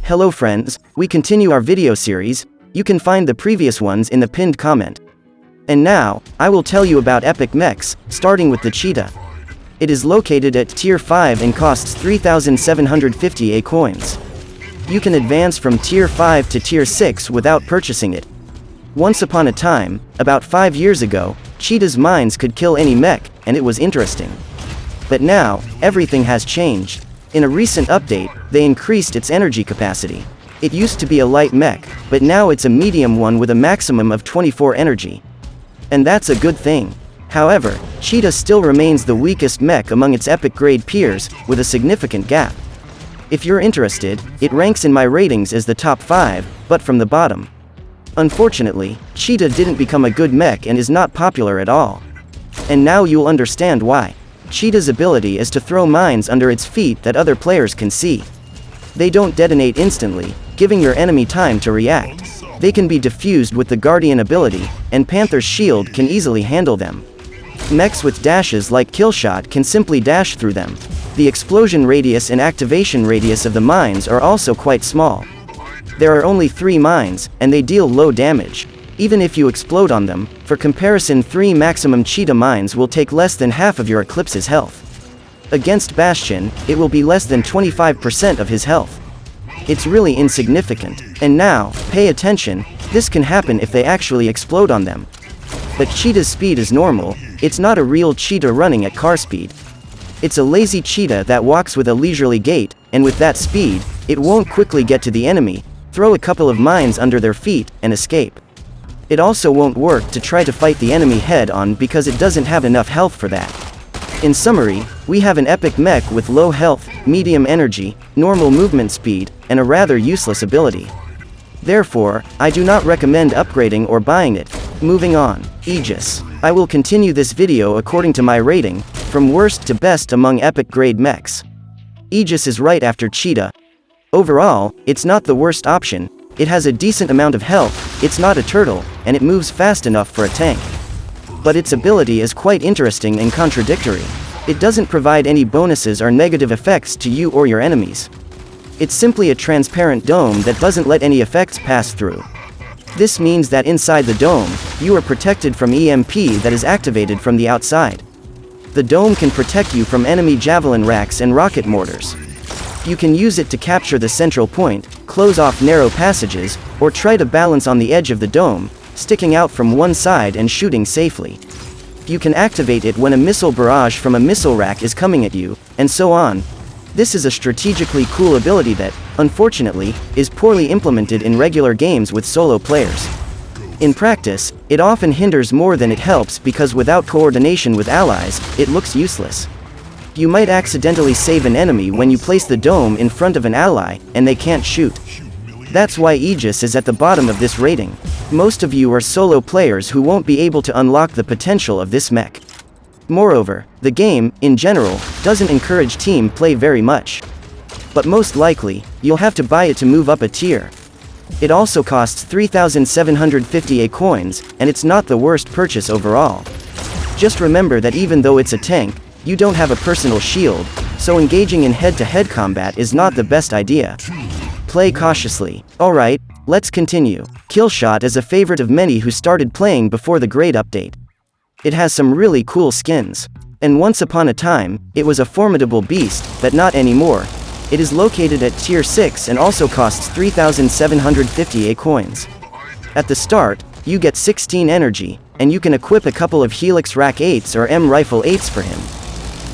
Hello friends, we continue our video series. You can find the previous ones in the pinned comment. And now, I will tell you about epic mechs, starting with the Cheetah. It is located at tier 5 and costs 3,750 A coins. You can advance from tier 5 to tier 6 without purchasing it. Once upon a time, about 5 years ago, Cheetah's mines could kill any mech, and it was interesting. But now, everything has changed. In a recent update, they increased its energy capacity. It used to be a light mech, but now it's a medium one with a maximum of 24 energy. And that's a good thing. However, Cheetah still remains the weakest mech among its epic grade peers, with a significant gap. If you're interested, it ranks in my ratings as the top 5, but from the bottom. Unfortunately, Cheetah didn't become a good mech and is not popular at all. And now you'll understand why. Cheetah's ability is to throw mines under its feet that other players can see. They don't detonate instantly, giving your enemy time to react. They can be diffused with the Guardian ability, and Panther's shield can easily handle them. Mechs with dashes like Killshot can simply dash through them. The explosion radius and activation radius of the mines are also quite small. There are only 3 mines, and they deal low damage. Even if you explode on them, for comparison 3 maximum Cheetah mines will take less than half of your Eclipse's health. Against Bastion, it will be less than 25% of his health. It's really insignificant. And now, pay attention, this can happen if they actually explode on them. But Cheetah's speed is normal, it's not a real Cheetah running at car speed. It's a lazy Cheetah that walks with a leisurely gait, and with that speed, it won't quickly get to the enemy, throw a couple of mines under their feet, and escape. It also won't work to try to fight the enemy head-on because it doesn't have enough health for that. In summary, we have an epic mech with low health, medium energy, normal movement speed, and a rather useless ability. Therefore, I do not recommend upgrading or buying it. Moving on, Aegis. I will continue this video according to my rating, from worst to best among epic grade mechs. Aegis is right after Cheetah. Overall, it's not the worst option. It has a decent amount of health, it's not a turtle, and it moves fast enough for a tank. But its ability is quite interesting and contradictory. It doesn't provide any bonuses or negative effects to you or your enemies. It's simply a transparent dome that doesn't let any effects pass through. This means that inside the dome, you are protected from EMP that is activated from the outside. The dome can protect you from enemy javelin racks and rocket mortars. You can use it to capture the central point, close off narrow passages, or try to balance on the edge of the dome, sticking out from one side and shooting safely. You can activate it when a missile barrage from a missile rack is coming at you, and so on. This is a strategically cool ability that, unfortunately, is poorly implemented in regular games with solo players. In practice, it often hinders more than it helps because without coordination with allies, it looks useless. You might accidentally save an enemy when you place the dome in front of an ally, and they can't shoot. That's why Aegis is at the bottom of this rating. Most of you are solo players who won't be able to unlock the potential of this mech. Moreover, the game, in general, doesn't encourage team play very much. But most likely, you'll have to buy it to move up a tier. It also costs 3,750 A coins, and it's not the worst purchase overall. Just remember that even though it's a tank, you don't have a personal shield, so engaging in head-to-head combat is not the best idea. Play cautiously. Alright, let's continue. Killshot is a favorite of many who started playing before the grade update. It has some really cool skins. And once upon a time, it was a formidable beast, but not anymore. It is located at tier 6 and also costs 3,750 A coins. At the start, you get 16 energy, and you can equip a couple of Helix Rack 8s or M Rifle 8s for him.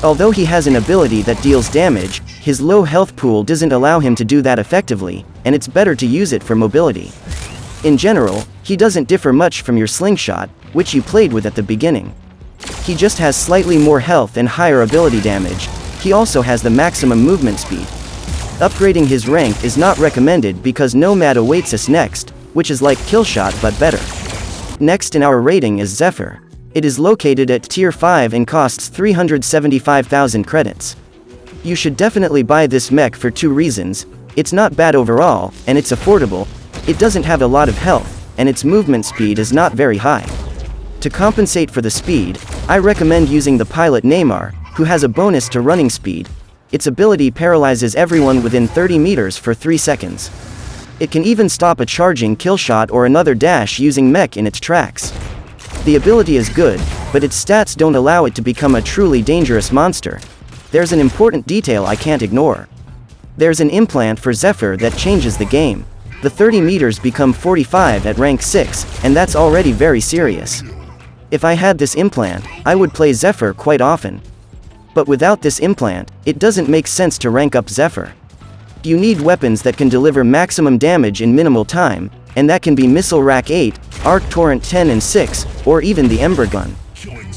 Although he has an ability that deals damage, his low health pool doesn't allow him to do that effectively, and it's better to use it for mobility. In general, he doesn't differ much from your slingshot, which you played with at the beginning. He just has slightly more health and higher ability damage. He also has the maximum movement speed. Upgrading his rank is not recommended because Nomad awaits us next, which is like Killshot but better. Next in our rating is Zephyr. It is located at tier 5 and costs 375,000 credits. You should definitely buy this mech for 2 reasons. It's not bad overall, and it's affordable. It doesn't have a lot of health, and its movement speed is not very high. To compensate for the speed, I recommend using the pilot Neymar, who has a bonus to running speed. its ability paralyzes everyone within 30 meters for 3 seconds. It can even stop a charging Killshot or another dash using Mech in its tracks. The ability is good, but its stats don't allow it to become a truly dangerous monster. There's an important detail I can't ignore. There's an implant for Zephyr that changes the game. The 30 meters become 45 at rank 6, and that's already very serious. If I had this implant, I would play Zephyr quite often. But without this implant, it doesn't make sense to rank up Zephyr. You need weapons that can deliver maximum damage in minimal time, and that can be Missile Rack 8, Arc Torrent 10 and 6, or even the Ember Gun.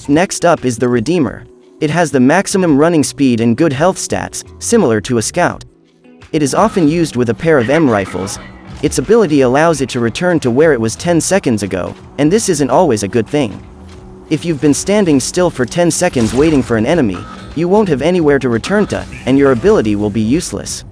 Next up is the Redeemer. It has the maximum running speed and good health stats, similar to a Scout. It is often used with a pair of M rifles. Its ability allows it to return to where it was 10 seconds ago, and this isn't always a good thing. If you've been standing still for 10 seconds waiting for an enemy, you won't have anywhere to return to, and your ability will be useless.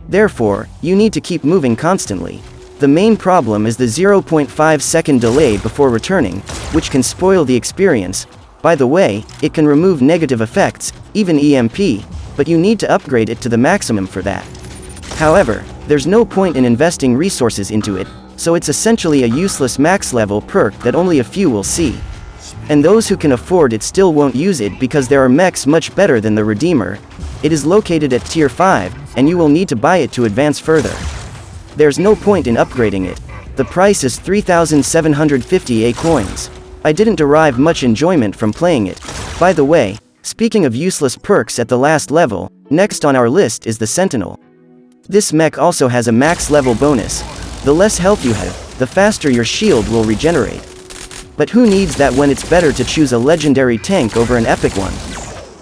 Therefore, you need to keep moving constantly. The main problem is the 0.5 second delay before returning, which can spoil the experience. By the way, it can remove negative effects, even EMP, but you need to upgrade it to the maximum for that. However, there's no point in investing resources into it, so it's essentially a useless max level perk that only a few will see. And those who can afford it still won't use it because there are mechs much better than the Redeemer. It is located at tier 5, and you will need to buy it to advance further. There's no point in upgrading it. The price is 3,750 A coins. I didn't derive much enjoyment from playing it. By the way, speaking of useless perks at the last level, next on our list is the Sentinel. This mech also has a max level bonus. The less health you have, the faster your shield will regenerate. But who needs that when it's better to choose a legendary tank over an epic one?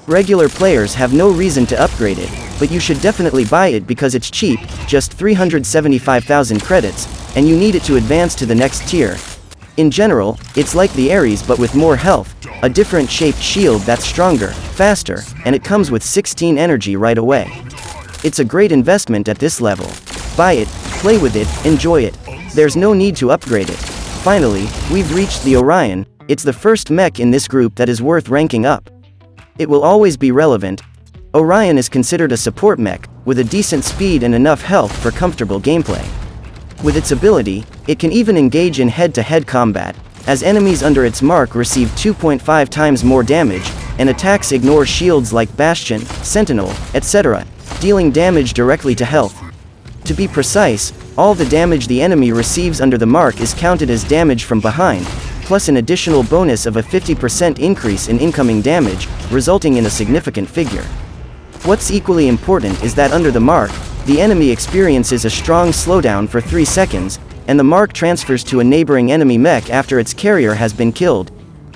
Regular players have no reason to upgrade it, but you should definitely buy it because it's cheap, just 375,000 credits, and you need it to advance to the next tier. In general, it's like the Ares but with more health, a different shaped shield that's stronger, faster, and it comes with 16 energy right away. It's a great investment at this level. Buy it, play with it, enjoy it. There's no need to upgrade it. Finally, we've reached the Orion. It's the first mech in this group that is worth ranking up. It will always be relevant. Orion is considered a support mech, with a decent speed and enough health for comfortable gameplay. With its ability, it can even engage in head-to-head combat, as enemies under its mark receive 2.5 times more damage, and attacks ignore shields like Bastion, Sentinel, etc., dealing damage directly to health. To be precise, all the damage the enemy receives under the mark is counted as damage from behind, plus an additional bonus of a 50% increase in incoming damage, resulting in a significant figure. What's equally important is that under the mark, the enemy experiences a strong slowdown for 3 seconds, and the mark transfers to a neighboring enemy mech after its carrier has been killed.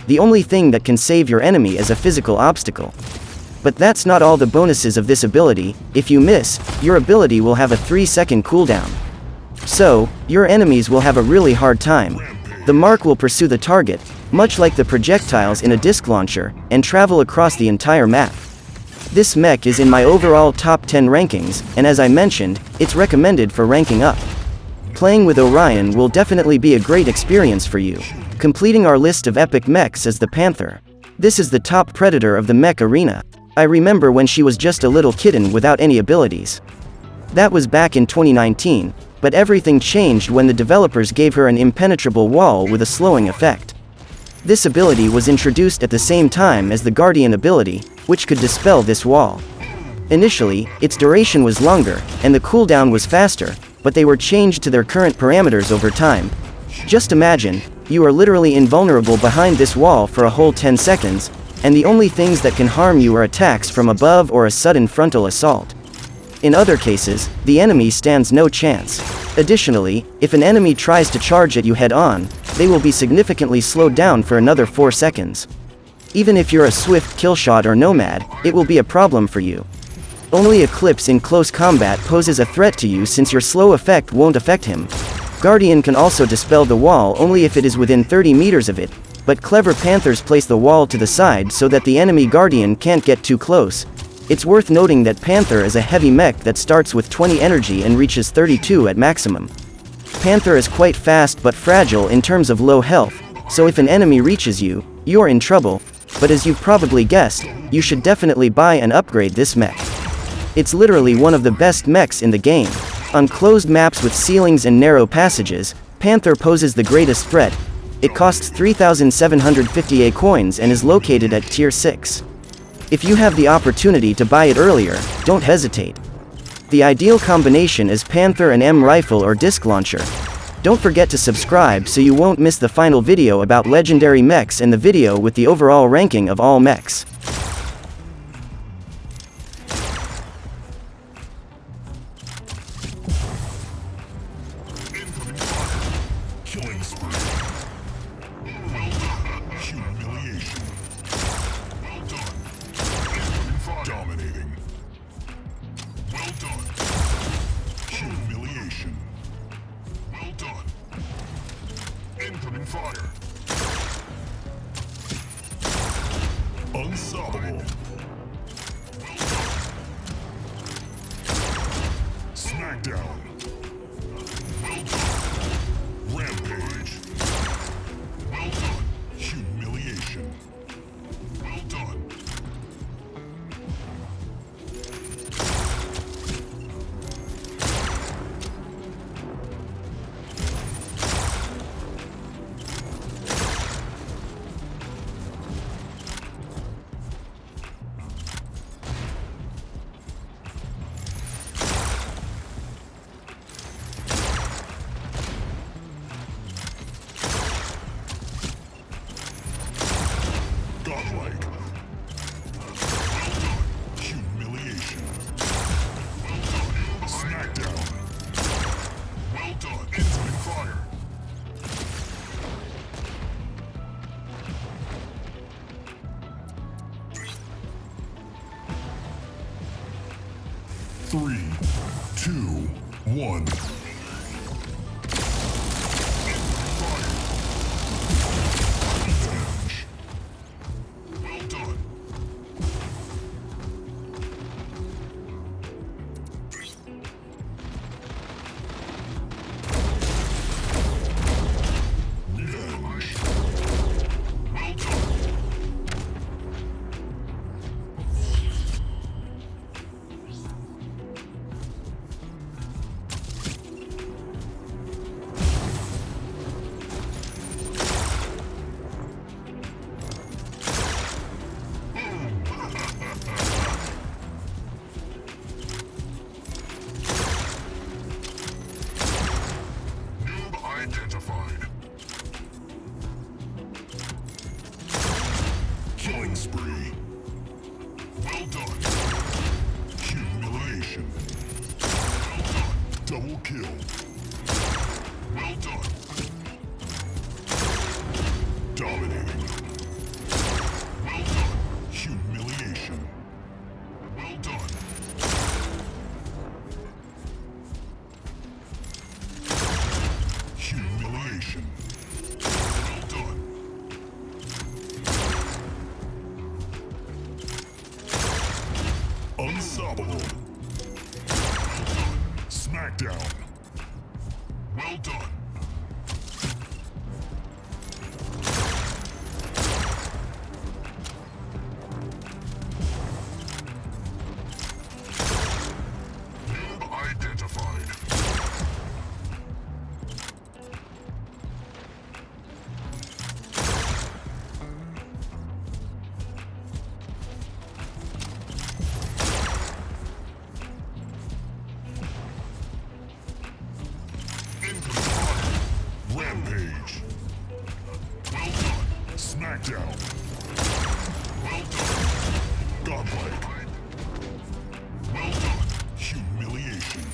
The only thing that can save your enemy is a physical obstacle. But that's not all the bonuses of this ability. If you miss, your ability will have a 3-second cooldown. So, your enemies will have a really hard time. The mark will pursue the target, much like the projectiles in a disc launcher, and travel across the entire map. This mech is in my overall top 10 rankings, and as I mentioned, it's recommended for ranking up. Playing with Orion will definitely be a great experience for you. Completing our list of epic mechs is the Panther. This is the top predator of the mech arena. I remember when she was just a little kitten without any abilities. That was back in 2019, but everything changed when the developers gave her an impenetrable wall with a slowing effect. This ability was introduced at the same time as the Guardian ability, which could dispel this wall. Initially, its duration was longer, and the cooldown was faster, but they were changed to their current parameters over time. Just imagine, you are literally invulnerable behind this wall for a whole 10 seconds, and the only things that can harm you are attacks from above or a sudden frontal assault. In other cases, the enemy stands no chance. Additionally, if an enemy tries to charge at you head-on, they will be significantly slowed down for another 4 seconds. Even if you're a swift Killshot or Nomad, it will be a problem for you. Only Eclipse in close combat poses a threat to you since your slow effect won't affect him. Guardian can also dispel the wall only if it is within 30 meters of it, but clever Panthers place the wall to the side so that the enemy Guardian can't get too close. It's worth noting that Panther is a heavy mech that starts with 20 energy and reaches 32 at maximum. Panther is quite fast but fragile in terms of low health, so if an enemy reaches you, you're in trouble, but as you've probably guessed, you should definitely buy and upgrade this mech. It's literally one of the best mechs in the game. On closed maps with ceilings and narrow passages, Panther poses the greatest threat. It costs 3,750 coins and is located at tier 6. If you have the opportunity to buy it earlier, don't hesitate. The ideal combination is Panther and M rifle or disc launcher. Don't forget to subscribe so you won't miss the final video about legendary mechs and the video with the overall ranking of all mechs. Killing spree. Humiliation. Well done. Dominating. Well done. Humiliation. Well done. Incoming fire. Unstoppable. Well done. Smackdown. Well done. Rampage. Well done. Humiliation. Well done. Godlike. Well done. Humiliation. Well done. Smackdown. Well done. Incoming fire. Three, two, one. Well done. Revenge. Well done. Noob identified. Killing spree. Well done. Humiliation. Well done. Double kill. Well done. Dominating. Well done. Humiliation. Well done. Humiliation. Well done. Unstoppable. Well done. Smackdown. Well done. Noob identified. Incoming fire. Rampage. Well done. Smackdown. Well done. Godlike. Well done. Humiliation.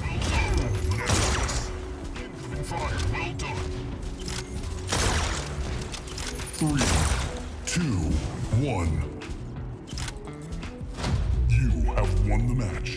Well done. Nemesis. Incoming fire. Well done. 3, 2, 1. You have won the match.